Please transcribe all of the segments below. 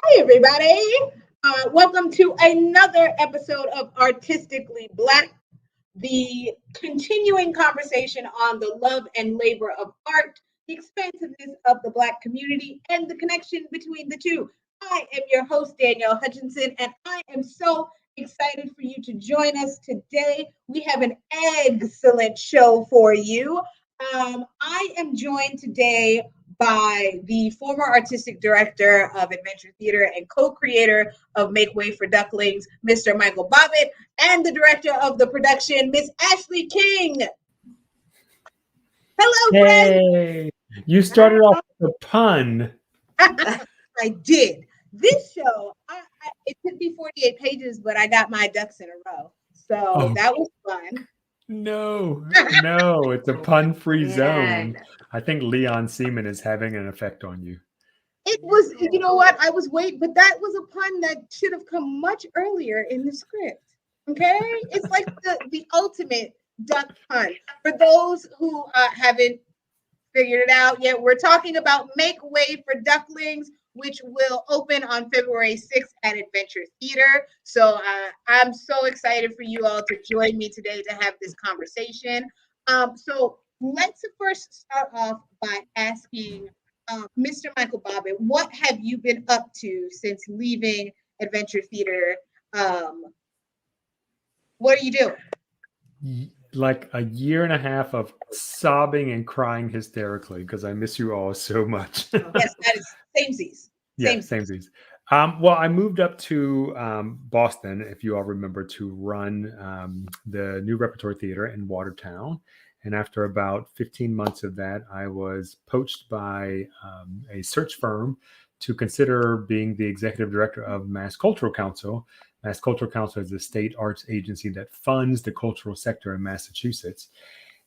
Hi, everybody. Welcome to another episode of Artistically Black, the continuing conversation on the love and labor of art, the expansiveness of the Black community, and the connection between the two. I am your host, Dannielle Hutchinson, and I am so excited for you to join us today. We have an excellent show for you. I am joined today by the former artistic director of Adventure Theater and co-creator of Make Way for Ducklings, Mr. Michael Bobbitt, and the director of the production, Miss Ashleigh King. Hello, friends. Hey, you started off with a pun. I did. This show, it took me 48 pages, but I got my ducks in a row. So that was fun. No, it's a pun-free zone. I think Leon Seaman is having an effect on you. It was, you know what? I was waiting, but that was a pun that should have come much earlier in the script. Okay? It's like the ultimate duck pun. For those who haven't figured it out yet, we're talking about Make Way for Ducklings, which will open on February 6th at Adventure Theater. So I'm so excited for you all to join me today to have this conversation. So let's first start off by asking Mr. Michael Bobbitt, what have you been up to since leaving Adventure Theater? What are you doing? Like a year and a half of sobbing and crying hysterically because I miss you all so much. Yes, that is samesies. Yeah, samesies. Well, I moved up to Boston, if you all remember, to run the new repertory theater in Watertown. And after about 15 months of that, I was poached by a search firm to consider being the executive director of Mass Cultural Council. Mass Cultural Council is a state arts agency that funds the cultural sector in Massachusetts.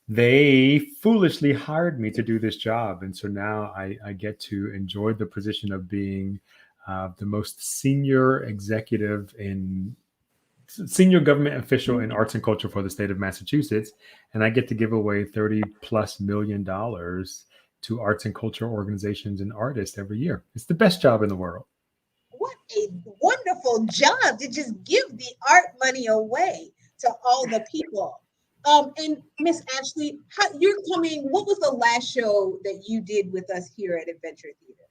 They foolishly hired me to do this job. And so now I get to enjoy the position of being the most senior government official in arts and culture for the state of Massachusetts. And I get to give away $30+ million to arts and culture organizations and artists every year. It's the best job in the world. What a wonderful job to just give the art money away to all the people. And Miss Ashleigh, what was the last show that you did with us here at Adventure Theater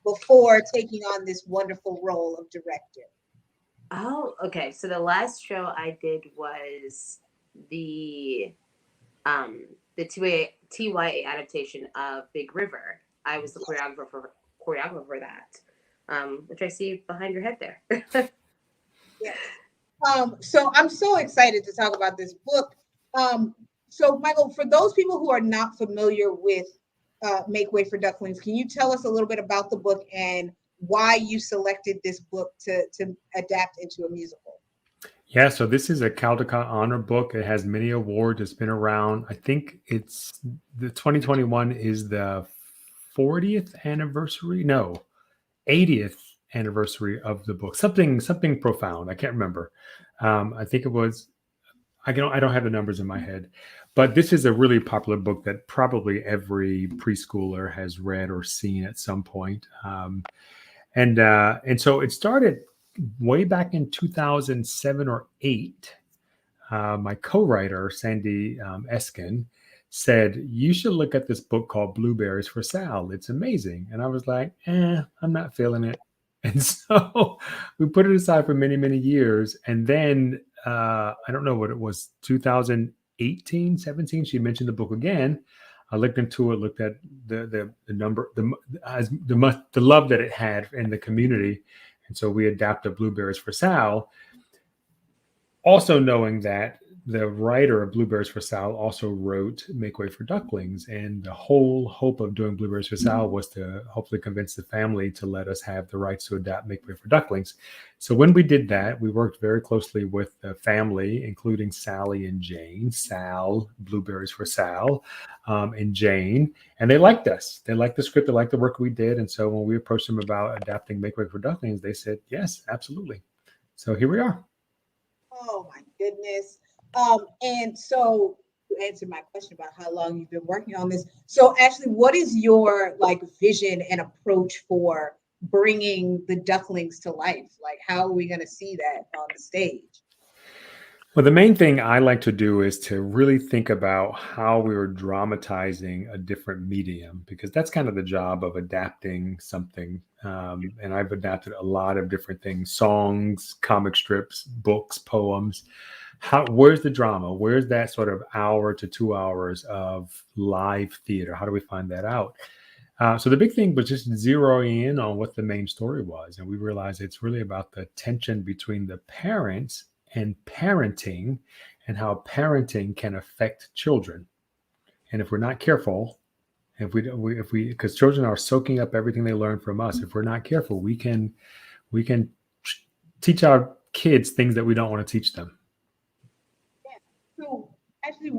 before taking on this wonderful role of director? Oh, okay. So the last show I did was the TYA adaptation of Big River. I was the choreographer for that, which I see behind your head there. Yes. So I'm so excited to talk about this book. So Michael, for those people who are not familiar with Make Way for Ducklings, can you tell us a little bit about the book and why you selected this book to adapt into a musical? Yeah, so this is a Caldecott Honor book. It has many awards. It's been around. I think it's the 2021 is the 40th anniversary. No, 80th anniversary of the book. Something profound. I can't remember. I think it was. I don't have the numbers in my head, but this is a really popular book that probably every preschooler has read or seen at some point. And so it started way back in 2007 or 8. My co-writer, Sandy Eskin, said, you should look at this book called Blueberries for Sal. It's amazing. And I was like, I'm not feeling it. And so we put it aside for many, many years. And then I don't know what it was, 2018, 17, she mentioned the book again. I looked into it, looked at the number, the love that it had in the community. And so we adapted Blueberries for Sal, also knowing that the writer of Blueberries for Sal also wrote Make Way for Ducklings. And the whole hope of doing Blueberries for Sal was to hopefully convince the family to let us have the rights to adapt Make Way for Ducklings. So when we did that, we worked very closely with the family, including Sally and Jane. Sal, Blueberries for Sal, and Jane. And they liked us. They liked the script. They liked the work we did. And so when we approached them about adapting Make Way for Ducklings, they said, yes, absolutely. So here we are. Oh, my goodness. And so to answer my question about how long you've been working on this. So Ashleigh, what is your vision and approach for bringing the Ducklings to life? Like, how are we going to see that on the stage? Well, the main thing I like to do is to really think about how we are dramatizing a different medium, because that's kind of the job of adapting something. And I've adapted a lot of different things: songs, comic strips, books, poems. Where's the drama? Where's that sort of hour to 2 hours of live theater? How do we find that out? So the big thing was just zeroing in on what the main story was. And we realized it's really about the tension between the parents and parenting, and how parenting can affect children. And if we're not careful, if we because children are soaking up everything they learn from us, if we're not careful, we can teach our kids things that we don't want to teach them. Yeah. So actually,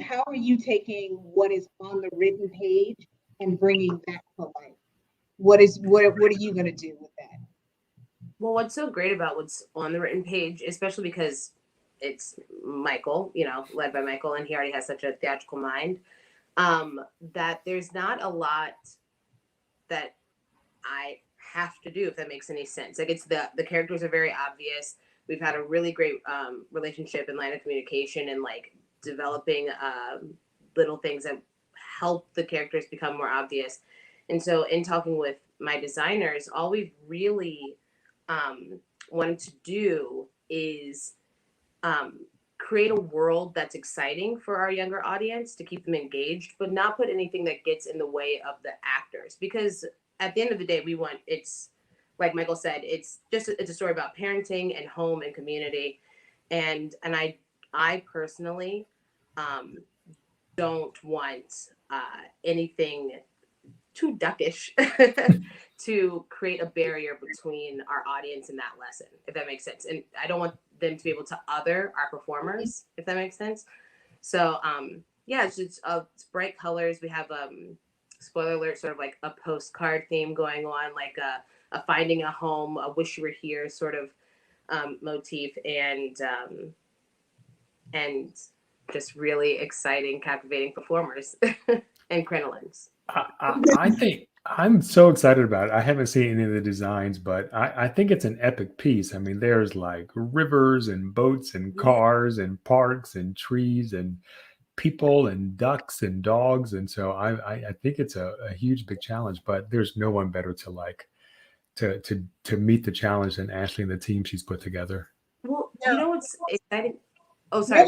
how are you taking what is on the written page and bringing that to life? What are you going to do with that? Well, what's so great about what's on the written page, especially because it's Michael, led by Michael, and he already has such a theatrical mind, that there's not a lot that I have to do, if that makes any sense. Like, it's the characters are very obvious. We've had a really great relationship and line of communication, and like developing little things that help the characters become more obvious. And so in talking with my designers, all we've really wanted to do is create a world that's exciting for our younger audience, to keep them engaged, but not put anything that gets in the way of the actors. Because at the end of the day, it's like Michael said, it's a story about parenting and home and community. And I personally don't want anything too duckish to create a barrier between our audience and that lesson, if that makes sense. And I don't want them to be able to other our performers, if that makes sense. So it's bright colors. We have spoiler alert, sort of like a postcard theme going on, like a finding a home, a wish you were here sort of motif, and just really exciting, captivating performers and crinolines. I think I'm so excited about it. I haven't seen any of the designs, but I think it's an epic piece. I mean, there's like rivers and boats and cars and parks and trees and people and ducks and dogs. And so I think it's a huge, big challenge, but there's no one better to meet the challenge than Ashleigh and the team she's put together. Well, you know what's exciting? Oh, sorry.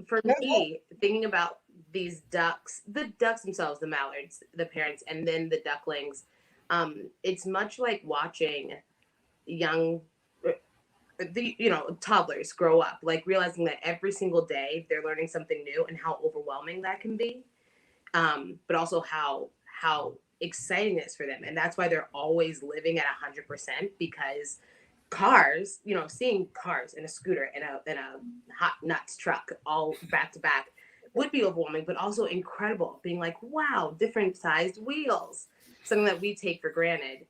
For me, thinking about these ducks, the ducks themselves, the Mallards, the parents, and then the Ducklings, it's much like watching young, toddlers grow up, like realizing that every single day they're learning something new, and how overwhelming that can be, but also how exciting it is for them. And that's why they're always living at 100%, because cars, seeing cars and a scooter and a hot nuts truck all back to back would be overwhelming, but also incredible, being like, wow, different sized wheels, something that we take for granted.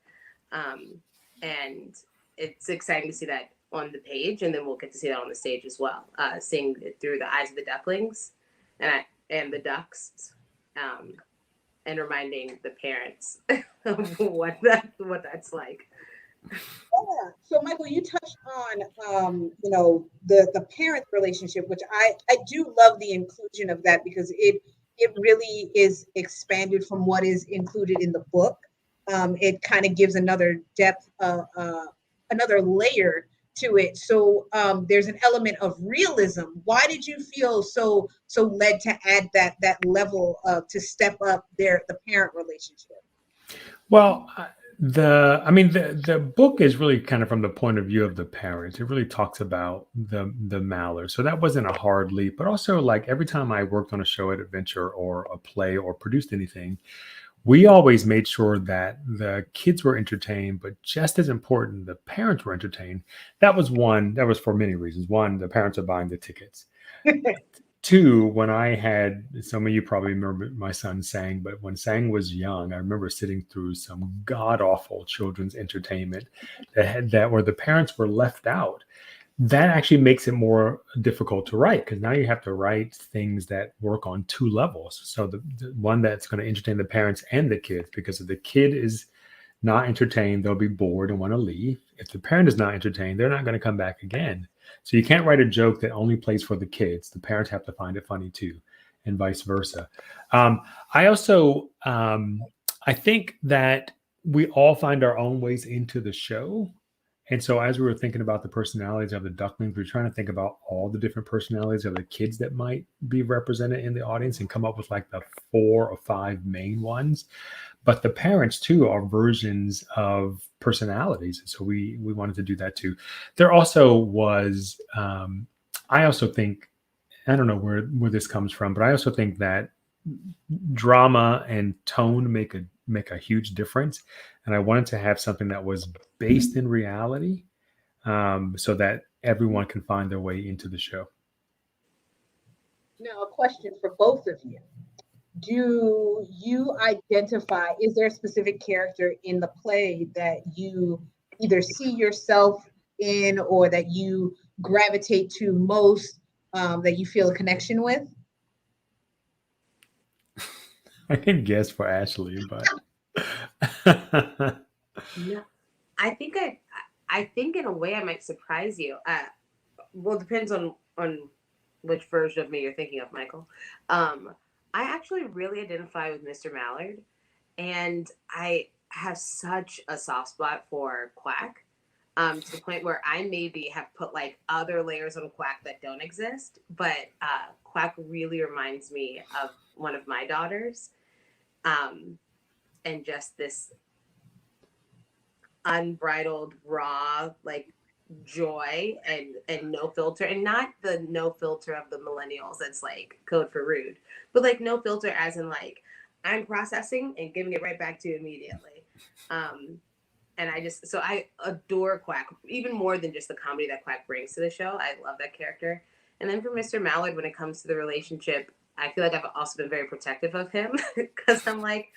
And it's exciting to see that on the page, and then we'll get to see that on the stage as well, seeing it through the eyes of the Ducklings and the ducks, and reminding the parents of what that's like. Yeah. So Michael, you touched on the parent relationship, which I do love the inclusion of that, because it really is expanded from what is included in the book. It kind of gives another depth, another layer to it. So there's an element of realism. Why did you feel so led to add that level to step up the parent relationship? Well, the book is really kind of from the point of view of the parents. It really talks about the Mallard. So that wasn't a hard leap. But also, like, every time I worked on a show at Adventure or a play or produced anything, we always made sure that the kids were entertained, but just as important, the parents were entertained. That was for many reasons. One, the parents are buying the tickets. Two, when I had, some of you probably remember my son Sang, but when Sang was young, I remember sitting through some god-awful children's entertainment that where the parents were left out. That actually makes it more difficult to write, because now you have to write things that work on two levels. So the one that's going to entertain the parents and the kids, because if the kid is not entertained, they'll be bored and want to leave. If the parent is not entertained, they're not going to come back again. So you can't write a joke that only plays for the kids. The parents have to find it funny too, and vice versa. I also, I think that we all find our own ways into the show. And so as we were thinking about the personalities of the Ducklings, we we're trying to think about all the different personalities of the kids that might be represented in the audience and come up with like the 4 or 5 main ones. But the parents too are versions of personalities. And so we wanted to do that too. There also was, I also think, I don't know where this comes from, but I also think that drama and tone make a huge difference. And I wanted to have something that was based in reality, so that everyone can find their way into the show. Now, a question for both of you. Do you identify, is there a specific character in the play that you either see yourself in or that you gravitate to most, that you feel a connection with? I can guess for Ashleigh, but No, I think in a way I might surprise you. Well, it depends on which version of me you're thinking of, Michael. I actually really identify with Mr. Mallard, and I have such a soft spot for Quack, to the point where I maybe have put like other layers on Quack that don't exist, but Quack really reminds me of one of my daughters, and just this unbridled, raw, like joy and no filter, and not the no filter of the millennials that's like code for rude, but like no filter as in like I'm processing and giving it right back to you immediately. And I adore Quack even more than just the comedy that Quack brings to the show. I love that character. And then for Mr. Mallard, when it comes to the relationship, I feel like I've also been very protective of him because I'm like,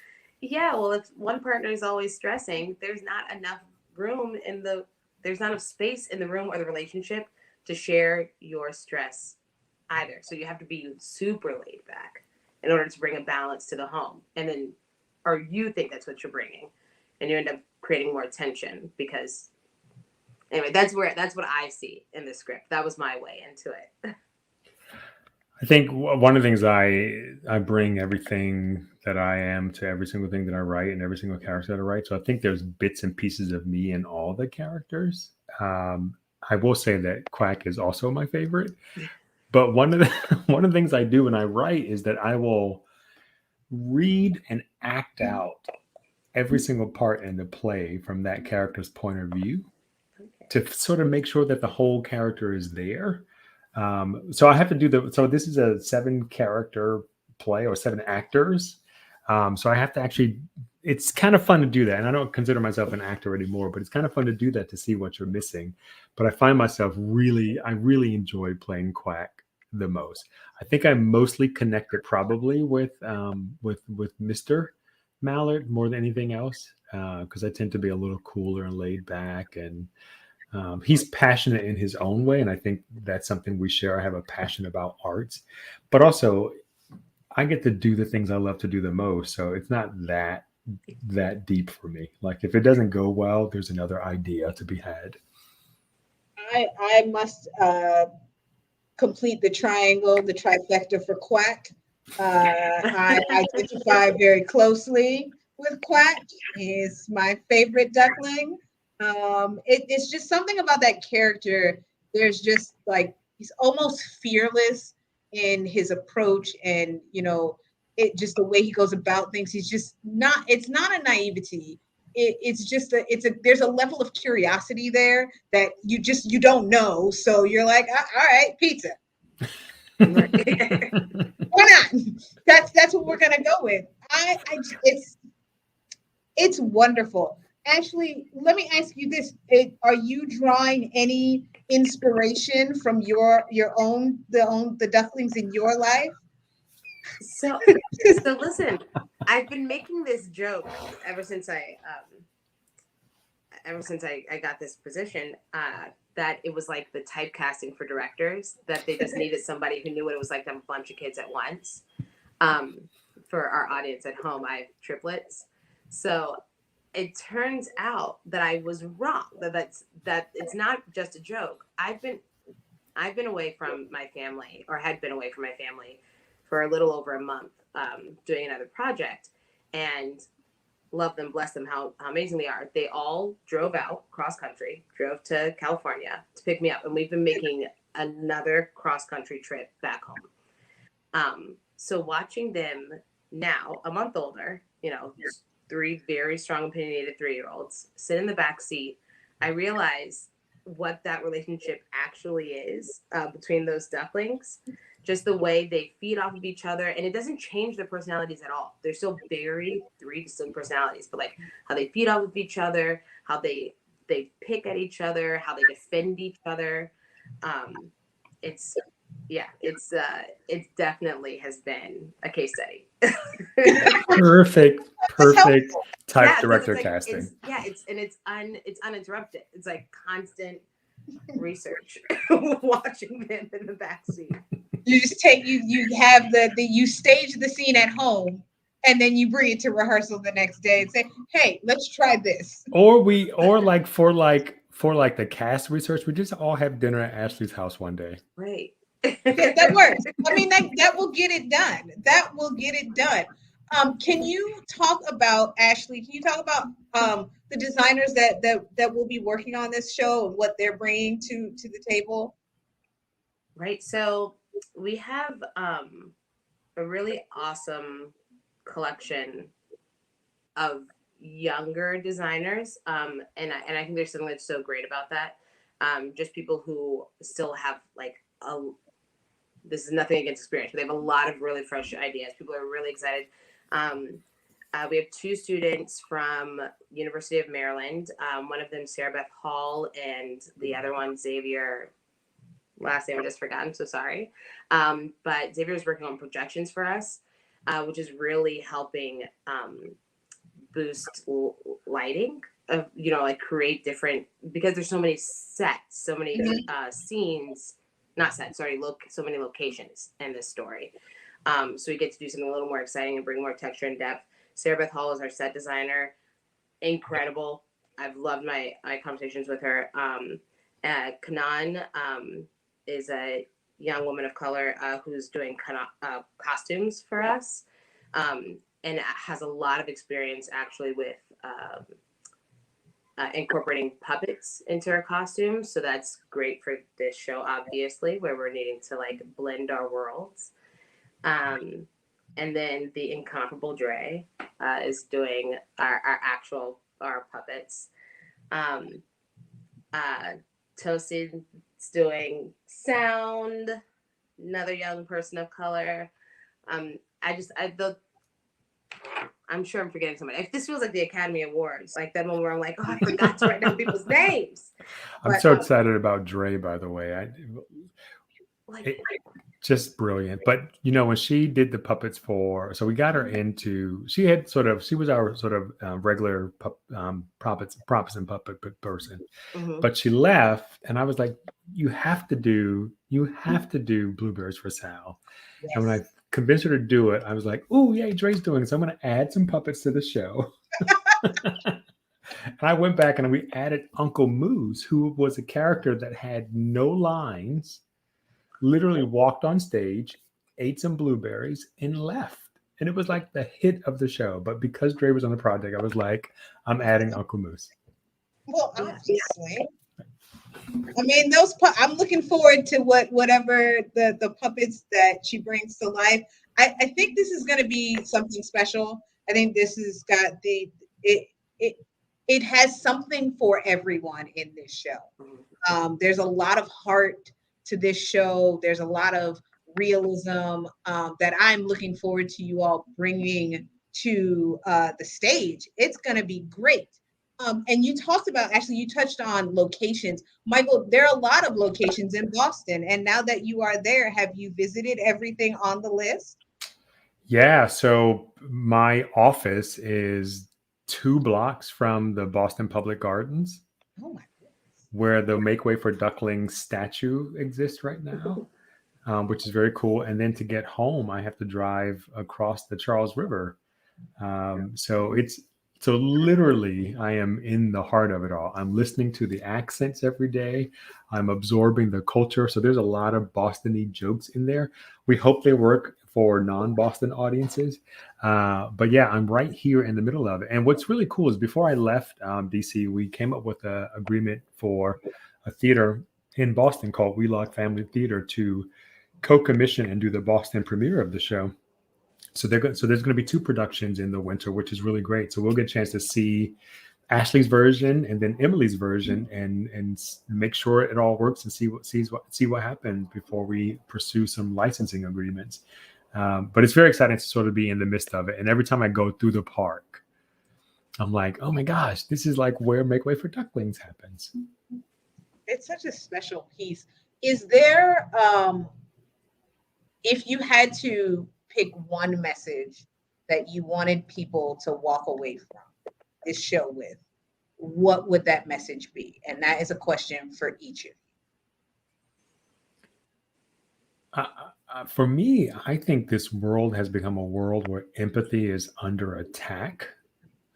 yeah, well, if one partner is always stressing, there's not enough space in the room or the relationship to share your stress either. So you have to be super laid back in order to bring a balance to the home. And then, or you think that's what you're bringing, and you end up creating more tension because, anyway, that's what I see in the script. That was my way into it. I think one of the things I bring everything that I am to every single thing that I write and every single character that I write. So I think there's bits and pieces of me in all the characters. I will say that Quack is also my favorite. But one of the things I do when I write is that I will read and act out every single part in the play from that character's point of view, to sort of make sure that the whole character is there. So I have to do so this is a 7-character play or 7 actors. So I have to actually, it's kind of fun to do that. And I don't consider myself an actor anymore, but it's kind of fun to do that to see what you're missing. But I find myself I really enjoy playing Quack the most. I think I'm mostly connected probably with Mr. Mallard more than anything else, because I tend to be a little cooler and laid back, and he's passionate in his own way, and I think that's something we share. I have a passion about arts, but also I get to do the things I love to do the most, so it's not that deep for me. Like if it doesn't go well, there's another idea to be had. I must complete the triangle, the trifecta for Quack. I identify very closely with Quack. He's my favorite duckling. It's just something about that character. There's just like, he's almost fearless in his approach, and it just the way he goes about things. He's just not. It's not a naivety. There's a level of curiosity there that you don't know. So you're like, all right, pizza. Why not? That's what we're gonna go with. It's wonderful. Ashleigh, let me ask you this: are you drawing any inspiration from the ducklings in your life? So listen, I've been making this joke ever since I got this position, that it was like the typecasting for directors, that they just needed somebody who knew what it was like to have a bunch of kids at once. For our audience at home, I have triplets. So it turns out that I was wrong. That it's not just a joke. I've been away from my family, or had been away from my family, for a little over a month, doing another project, and love them, bless them, how amazing they are. They all drove out cross country, drove to California to pick me up, and we've been making another cross country trip back home. So watching them now, a month older, three very strong opinionated 3-year-olds sit in the back seat, I realize what that relationship actually is, between those ducklings. Just the way they feed off of each other, and it doesn't change their personalities at all. They're still very 3 distinct personalities, but like how they feed off of each other, how they pick at each other, how they defend each other. It definitely has been a case study. Perfect type director casting. It's uninterrupted. It's like constant research, watching them in the backseat. You just you have you stage the scene at home, and then you bring it to rehearsal the next day and say, hey, let's try this. Or for the cast research, we just all have dinner at Ashleigh's house one day. Right. Yeah, that works. I mean, that will get it done. That will get it done. Can you talk about, Ashleigh, can you talk about the designers that will be working on this show and what they're bringing to the table? Right. So we have a really awesome collection of younger designers. And I think there's something that's so great about that. Just people who still have this is nothing against experience, but they have a lot of really fresh ideas. People are really excited. We have 2 students from University of Maryland. One of them, Sarah Beth Hall, and the other one, Xavier. Last name I just forgotten, so sorry. But Xavier is working on projections for us, which is really helping boost lighting. Create different, because there's so many sets, so many scenes. Not sets, sorry. So many locations in this story. So we get to do something a little more exciting and bring more texture and depth. Sarah Beth Hall is our set designer. Incredible. I've loved my conversations with her. Kanan is a young woman of color who's doing costumes for us, and has a lot of experience actually with incorporating puppets into our costumes. So that's great for this show, obviously, where we're needing to blend our worlds. And then the incomparable Dre is doing our puppets. Tosin's doing sound, another young person of color. I'm sure I'm forgetting somebody. If this feels like the Academy Awards, like that one where I'm like, oh, I forgot to write down people's names. I'm so excited about Dre, by the way. Just brilliant. But when she did the puppets so we got her into, she was our sort of regular props and puppet person. Mm-hmm. But she left, and I was like, you have to do Blueberries for Sal. Yes. And when I convinced her to do it, I was like, oh, yay, Dre's doing it. So I'm going to add some puppets to the show. And I went back and we added Uncle Moose, who was a character that had no lines, literally walked on stage, ate some blueberries, and left. And it was like the hit of the show. But because Dre was on the project, I was like, I'm adding Uncle Moose. Well, obviously. I mean, I'm looking forward to whatever the puppets that she brings to life. I think this is going to be something special. I think this has got it has something for everyone in this show. There's a lot of heart to this show. There's a lot of realism that I'm looking forward to you all bringing to the stage. It's going to be great. And you talked about, actually, you touched on locations. Michael, there are a lot of locations in Boston. And now that you are there, have you visited everything on the list? Yeah. So my office is 2 blocks from the Boston Public Gardens. Oh, my goodness. Where the Make Way for Ducklings statue exists right now, which is very cool. And then to get home, I have to drive across the Charles River. So it's, So literally, I am in the heart of it all. I'm listening to the accents every day. I'm absorbing the culture. So there's a lot of Boston-y jokes in there. We hope they work for non-Boston audiences. But yeah, I'm right here in the middle of it. And what's really cool is before I left DC, we came up with an agreement for a theater in Boston called Wheelock Family Theater to co-commission and do the Boston premiere of the show. So there's going to be 2 productions in the winter, which is really great. So we'll get a chance to see Ashleigh's version and then Emily's version, and make sure it all works and see what happens before we pursue some licensing agreements. But it's very exciting to sort of be in the midst of it. And every time I go through the park, I'm like, oh my gosh, this is like where Make Way for Ducklings happens. It's such a special piece. Is there, if you had to pick one message that you wanted people to walk away from this show with, what would that message be? And that is a question for each of you. For me, I think this world has become a world where empathy is under attack.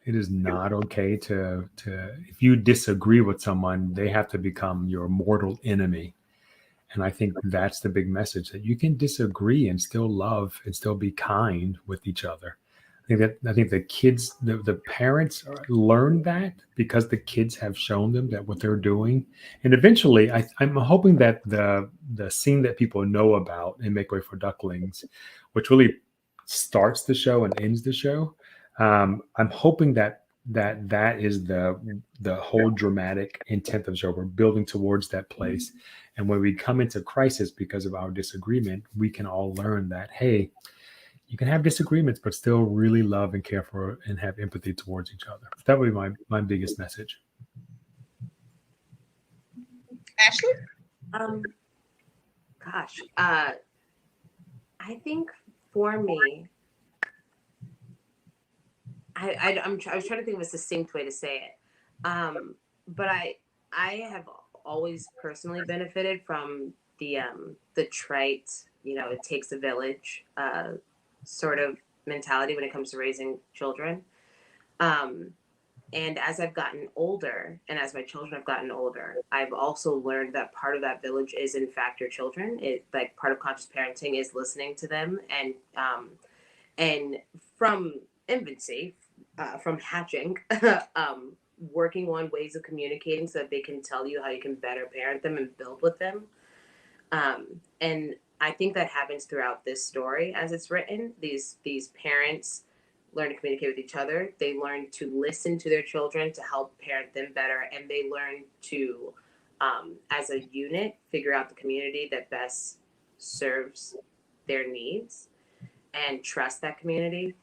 It is not okay to if you disagree with someone, they have to become your mortal enemy. And I think that's the big message, that you can disagree and still love and still be kind with each other. I think the kids, the parents learn that because the kids have shown them that what they're doing. And eventually, I'm hoping that the scene that people know about in Make Way for Ducklings, which really starts the show and ends the show, I'm hoping that is the whole dramatic intent of the show. We're building towards that place. And when we come into crisis because of our disagreement, we can all learn that, hey, you can have disagreements, but still really love and care for and have empathy towards each other. That would be my biggest message. Ashleigh? I think for me, I was trying to think of a succinct way to say it. But I have always personally benefited from the trite, it takes a village sort of mentality when it comes to raising children. And as I've gotten older, and as my children have gotten older, I've also learned that part of that village is in fact your children. Like part of conscious parenting is listening to them, and from infancy, from hatching, working on ways of communicating so that they can tell you how you can better parent them and build with them. And I think that happens throughout this story as it's written. These parents learn to communicate with each other. They learn to listen to their children to help parent them better. And they learn to, as a unit, figure out the community that best serves their needs and trust that community.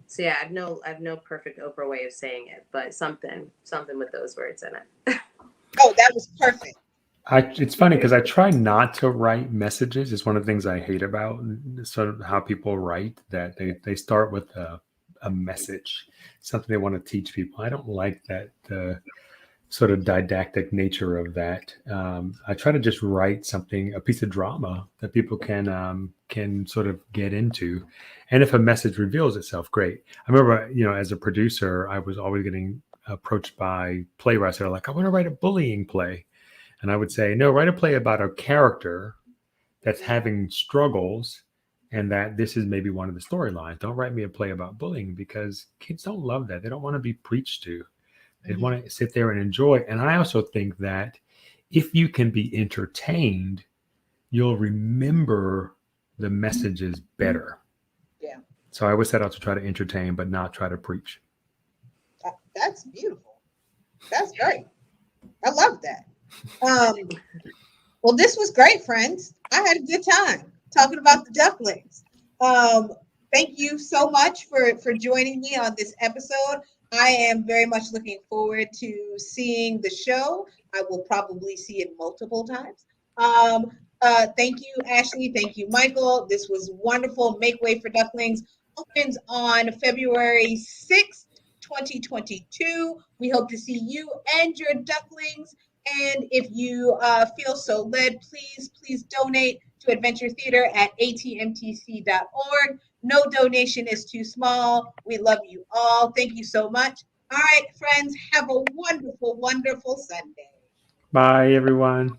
So yeah, I've no perfect Oprah way of saying it, but something with those words in it. Oh, that was perfect. It's funny because I try not to write messages. It's one of the things I hate about sort of how people write, that they start with a message, something they want to teach people. I don't like that sort of didactic nature of that. I try to just write something, a piece of drama that people can sort of get into. And if a message reveals itself, great. I remember, as a producer, I was always getting approached by playwrights that are like, I want to write a bullying play. And I would say, no, write a play about a character that's having struggles, and that this is maybe one of the storylines. Don't write me a play about bullying, because kids don't love that. They don't want to be preached to. They want to sit there and enjoy. And I also think that if you can be entertained, you'll remember the messages better. Yeah. So I always set out to try to entertain, but not try to preach. That's beautiful. That's great. I love that. Well, this was great, friends. I had a good time talking about the Ducklings. Thank you so much for joining me on this episode. I am very much looking forward to seeing the show. I will probably see it multiple times. Thank you, Ashleigh. Thank you, Michael. This was wonderful. Make Way for Ducklings opens on February 6th, 2022. We hope to see you and your ducklings. And if you feel so led, please donate to Adventure Theater at atmtc.org. No donation is too small. We love you all. Thank you so much. All right, friends, have a wonderful, wonderful Sunday. Bye, everyone.